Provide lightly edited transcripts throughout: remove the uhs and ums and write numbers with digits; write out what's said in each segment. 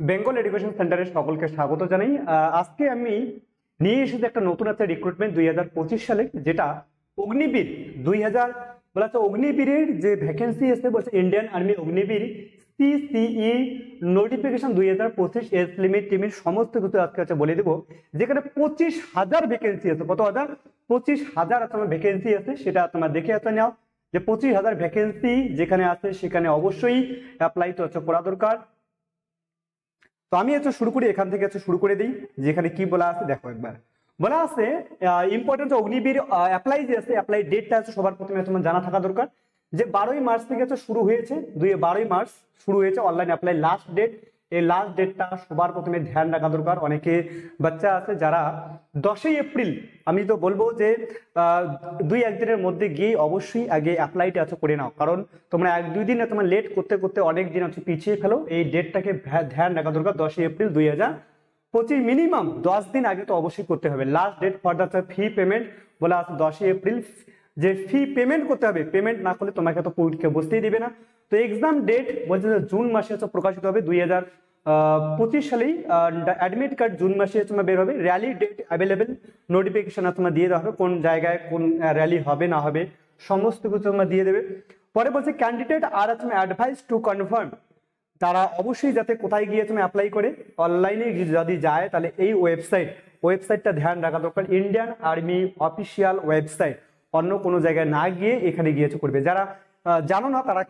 Bengal education সেন্টারে সকলকে স্বাগত জানাই। আজকে আমি নিয়ে এসেছি একটা নতুন একটা রিক্রুটমেন্ট 2025 সালে, যেটা অগ্নিবীর 2000 বলা হচ্ছে অগ্নিবীরের যে ভ্যাকেন্সি এসে বলছে Indian army Agniveer CCE notification 2025 age limit টিমির সমস্ত কিছু আজকে আছে বলে দেবো। যেখানে 25,000 ভ্যাকেন্সি আছে, কত হাজার? 25,000 তোমার ভ্যাকেন্সি আছে, সেটা তোমার দেখে আসতে নাও যে 25,000 ভ্যাকেন্সি যেখানে আছে সেখানে অবশ্যই অ্যাপ্লাই তো হচ্ছে করা দরকার। তো আমি শুরু করি, এখান থেকে শুরু করে দিই। যেখানে কি বলা আছে দেখো একবার, বলা আছে ইম্পর্টেন্ট অগ্নিবীর অ্যাপ্লাই যে আছে, অ্যাপ্লাই ডেটটা আছে সবার প্রথমে তোমার জানা থাকা দরকার যে 12ই মার্চ থেকে শুরু হয়েছে, 12ই মার্চ শুরু হয়েছে অনলাইন অ্যাপ্লাই লাস্ট ডেট। এই লাস্ট ডেটটা সবার প্রথমে ধ্যান রাখা দরকার। অনেকে বাচ্চা আছে যারা 10ই এপ্রিল, আমি তো বলবো যে 2-1 দিনের মধ্যে গিয়ে অবশ্যই আগে অ্যাপ্লাইটা করে নাও, কারণ তোমরা 1-2 দিন তোমার লেট করতে করতে অনেক দিন পিছিয়ে ফেলো। এই ডেটটাকে ধ্যান রাখা দরকার। 10ই এপ্রিল 2025 মিনিমাম 10 দিন আগে তো অবশ্যই করতে হবে। Last date for the fee payment বলা আছে 10ই এপ্রিল, যে ফি পেমেন্ট করতে হবে। পেমেন্ট না করলে তোমাকে তো পরীক্ষা বসতেই দিবে না। তো এক্সাম ডেট বলছে যে জুন মাসে প্রকাশিত হবে 2025 সালেই। অ্যাডমিট কার্ড জুন মাসে তোমার বের হবে। র্যালি ডেট অ্যাভেলেবেল নোটিফিকেশন তোমার দিয়ে দেওয়া হবে, কোন জায়গায় কোন র্যালি হবে না হবে সমস্ত কিছু তোমার দিয়ে দেবে। পরে বলছে ক্যান্ডিডেট আর তুমি অ্যাডভাইস টু কনফার্ম, তারা অবশ্যই যাতে কোথায় গিয়ে তুমি অ্যাপ্লাই করে অনলাইনে যদি যায় তাহলে এই ওয়েবসাইটটা ধ্যান রাখা দরকার। ইন্ডিয়ান আর্মি অফিসিয়াল ওয়েবসাইট, অন্য কোনো জায়গায় না গিয়ে এখানে গিয়েছো করবে। যারা জানো না তারা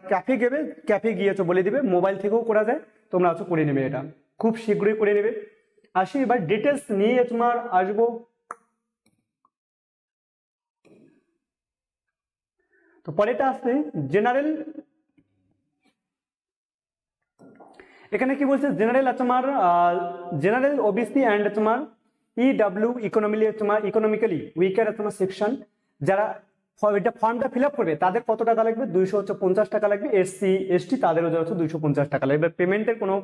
ক্যাফে গিয়েছো বলে দিবে, মোবাইল থেকেও করা যায়, তোমরা করে নেবে, এটা খুব শীঘ্রই করে নেবে। আসি এবার ডিটেলস নিয়ে তোমার আসবো। তো পরেটা আছে জেনারেল। এখানে কি বলছে জেনারেল তোমার জেনারেল ওবিসি অ্যান্ড তোমার ইডব্লিউ ইকোনমিক্যালি উইকার তোমার সেকশন, যারা এটা ফর্মটা ফিল আপ করবে তাদের কত টাকা লাগবে? 250 টাকা লাগবে। এসসি এসটি তাদেরও 250 টাকা লাগবে। পেমেন্টের কোনো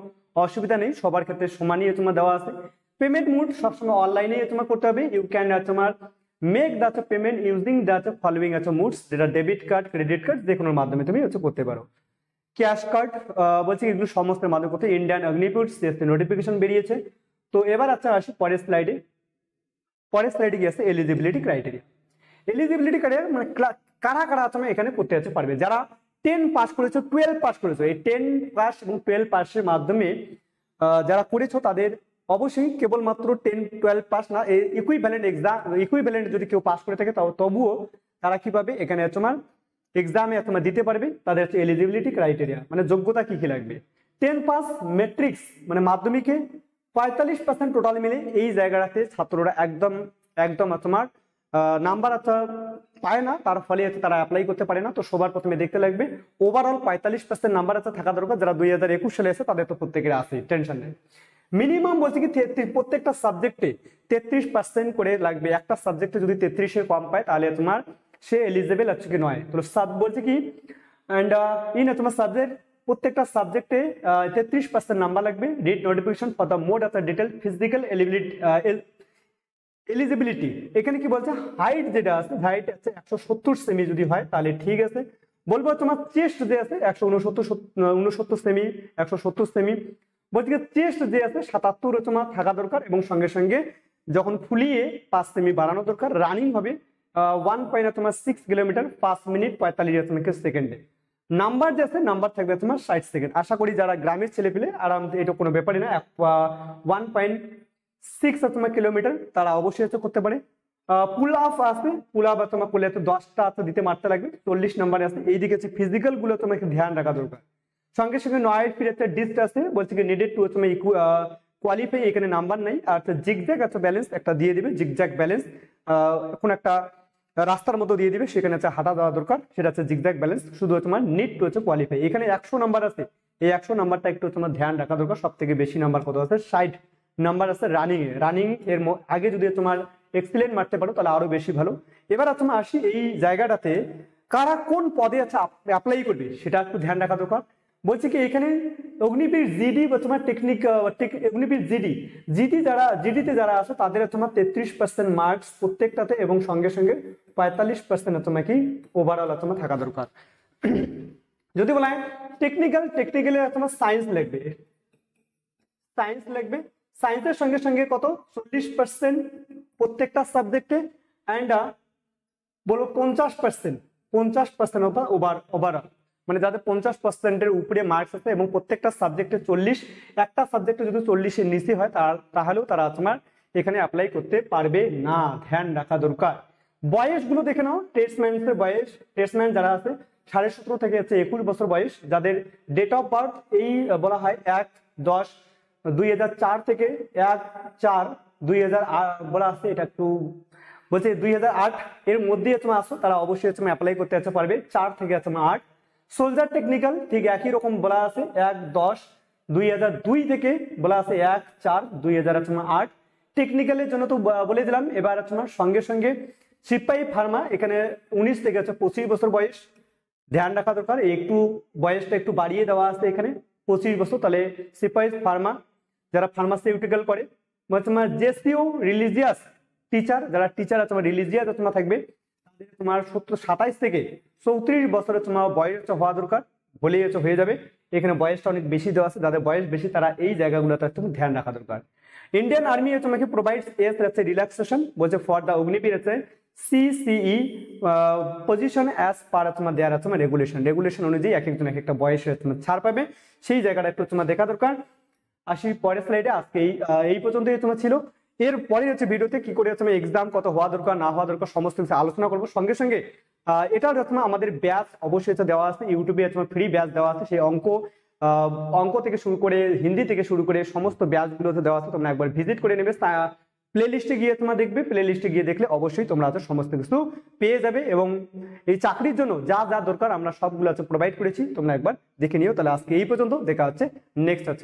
অসুবিধা নেই, সবার ক্ষেত্রে সমানই তোমার দেওয়া আছে। পেমেন্ট মোড সবসময় অনলাইনে তোমার করতে হবে। ইউ ক্যান তোমার make the payment using the following modes, যেটা ডেবিট কার্ড, ক্রেডিট কার্ড, যে কোনো মাধ্যমে তুমি করতে পারো। ক্যাশ কার্ড বলছি এগুলো সমস্ত মাধ্যমে করতে। ইন্ডিয়ান অগ্নিবীর সিএসসি নোটিফিকেশন বেরিয়েছে। তো এবার আসি পরের স্লাইডে গিয়ে আছে এলিজিবিলিটি ক্রাইটেরিয়া। এলিজিবিলিটি ক্রাইটেরিয়া মানে কারা কারা তুমি এখানে করতে পারবে? যারা 10 পাস করেছো, 12 পাস করেছো, এই 10 পাস এবং 12 পাসের মাধ্যমে যারা করেছো তাদের অবশ্যই কেবলমাত্র 10-12 পাস না, ইকুইভ্যালেন্ট যদি কেউ পাস করে থাকে তবুও তারা কি পাবে? এখানে তোমার এক্সামে তোমার দিতে পারবে। তাদের এলিজিবিলিটি ক্রাইটেরিয়া মানে যোগ্যতা কি কি লাগবে। 10 পাস ম্যাট্রিক্স মানে মাধ্যমিকে 45% টোটাল মিলে এই জায়গাটাতে ছাত্ররা একদম তোমার নাম্বার পায় না, তার ফলে তারা অ্যাপ্লাই করতে পারে না। তো সবার প্রথমে দেখতে লাগবে ওভারঅল 45% নাম্বার থাকা দরকার। যারা 2021 সালে এসে তাদের তো প্রত্যেকের আছে, টেনশন নেই। মিনিমাম বলছে কি প্রত্যেকটা সাবজেক্টে 33% করে লাগবে। একটা সাবজেক্টে যদি 33-এর কম পায় তাহলে তোমার সে এলিজিবল আছে কি নয়। তো সাব বলছে কি এন্ড তোমার সাবজেক্ট প্রত্যেকটা সাবজেক্টে 33% নাম্বার লাগবে। Read notification for the mode of the detail physical eligibility. এখানে কি বলছে হাইট যেটা আছে, হাইট আছে 170 সেমি যদি হয় তাহলে ঠিক আছে। বলবো তোমার চেস্ট যে আছে 169 সেমি, 170 সেমি। বলছে চেস্ট যে আছে 77 তোমার থাকা দরকার, এবং সঙ্গে সঙ্গে যখন ফুলিয়ে 5 সেমি বাড়ানো দরকার। রানিং হবে 1.6 কিলোমিটার 5 মিনিট 45 সেকেন্ডে। নাম্বার যে আছে নাম্বার থাকবে তোমার 60 সেকেন্ড। আশা করি যারা গ্রামের ছেলে পেলে আরাম, এটা কোনো ব্যাপারই না। 1.6 তোমার কিলোমিটার তারা অবশ্যই করতে পারে। পুল আপ আছে, পুল আপ তোমার করলে 10টা দিতে মারতে লাগবে, 40 নাম্বারে আছে। এইদিকে ফিজিক্যাল গুলো তোমাকে ধ্যান রাখা দরকার। সঙ্গে সঙ্গে 9 ফিট ডিস্ট আছে, বলছে কি নিডেড টু তুমি কোয়ালিফাই, এখানে নাম্বার নাই। আর জিগজ্যাগ ব্যালেন্স একটা দিয়ে দিবে, জিগজ্যাগ ব্যালেন্স এখন একটা রাস্তার মতো দিয়ে দিবে, সেখানে হাঁটা দেওয়া দরকার, সেটা জিগজ্যাগ ব্যালেন্স। শুধু তোমার নিড টু কোয়ালিফাই। এখানে 100 নাম্বার আছে, এই 100 নাম্বারটা একটু তোমার ধ্যান রাখা দরকার। সব থেকে বেশি নাম্বার কত আছে? 60 নাম্বার আছে রানিং এর আগে যদি তোমার এক্সিলেন্ট মারতে পারো তাহলে আরো বেশি ভালো। এবার তোমার আসি এই জায়গাটাতে কারা কোন পদে অ্যাপ্লাই করবে সেটা একটু ধ্যান রাখা দরকার। বলছে কি এখানে অগ্নিবীর জিডি বা তোমার অগ্নিবীর জিডিতে যারা আছে তাদের তোমার 33% মার্কস প্রত্যেকটাতে, এবং সঙ্গে সঙ্গে 45% তোমাকে ওভারঅল তোমার থাকা দরকার। যদি বলা হয় টেকনিক্যালে তোমার সায়েন্স লাগবে, সায়েন্স লিখবে, সায়েন্সের সঙ্গে সঙ্গে কত 40% প্রত্যেকটা সাবজেক্টে, অ্যান্ড বলো 50% অর্থাৎ ওভারঅল, মানে যাদের 50%-এর উপরে মার্কস আছে এবং প্রত্যেকটা সাবজেক্টে 40, একটা সাবজেক্টে যদি 40-এর নিচে হয় তাহলেও তারা তোমার এখানে অ্যাপ্লাই করতে পারবে না, ধ্যান রাখা দরকার। বয়সগুলো দেখে নাও, টেস্টম্যানের বয়স, টেস্টম্যান যারা আছে 17.5 থেকে 21 বছর বয়স, যাদের ডেট অফ বার্থ এই বলা হয় 1/10/2004 থেকে 1/4/2000 বলা আছে, এটা একটু বলছে 2008 এর মধ্যে তোমার আসো, তারা অবশ্যই তুমি অ্যাপ্লাই করতে পারবে 4 থেকে 8। সোলজার টেকনিক্যাল ঠিক একই রকম বলা আছে 1/10/2002 থেকে বলা আছে 1/4/2008। টেকনিক্যালের জন্য তো বলে দিলাম। এবার তোমার সঙ্গে সঙ্গে সিপাহী ফার্মা, এখানে 19 থেকে 25 বছর বয়স, ধ্যান রাখা দরকার, একটু বয়সটা একটু বাড়িয়ে দেওয়া আছে এখানে 25 বছর, তাহলে সিপাহী ফার্মা যারা ফার্মাসিউটিক্যাল করে। তোমার জেসিও রিলিজিয়াস টিচার, যারা টিচার আছে তোমার রিলিজিয়াস তোমার থাকবে, তোমার 27 থেকে 34 বছরের তোমার বয়স হওয়া দরকার, হলেই হয়ে যাবে। এখানে বয়সটা অনেক বেশি দেওয়া আছে, যাদের বয়স বেশি তারা এই জায়গাগুলোতে তুমি ধ্যান রাখা দরকার। ইন্ডিয়ান আর্মি তোমাকে প্রোভাইডস রিল্যাক্সেশন বলছে for the Agniveer CCE position as per তোমার দেয়ার আছে রেগুলেশন অনুযায়ী এক একজন এক একটা বয়সে তোমার ছাড় পাবে, সেই জায়গাটা একটু তোমার দেখা দরকার। আসি পরের স্লাইডে। আজকে এই পর্যন্তই তোমার ছিল। এর পরে ভিডিওতে কি করে তুমি এক্সাম কত হওয়া দরকার না হওয়া দরকার সমস্ত কিছু আলোচনা করবো। সঙ্গে সঙ্গে এটা আমাদের ব্যাচ অবশ্যই দেওয়া আছে, ইউটিউবে তোমার ফ্রি ব্যাচ দেওয়া আছে, সেই অঙ্ক থেকে শুরু করে হিন্দি থেকে শুরু করে সমস্ত ব্যাচগুলোতে দেওয়া আছে, তোমরা একবার ভিজিট করে নেবে। প্লে লিস্টে গিয়ে তোমরা দেখবে, প্লে লিস্টে গিয়ে দেখলে অবশ্যই তোমরা সমস্ত কিছু পেয়ে যাবে, এবং এই চাকরির জন্য যা যা দরকার আমরা সবগুলো প্রোভাইড করেছি, তোমরা একবার দেখে নিও। তাহলে আজকে এই পর্যন্ত, দেখা হচ্ছে নেক্সট আছে।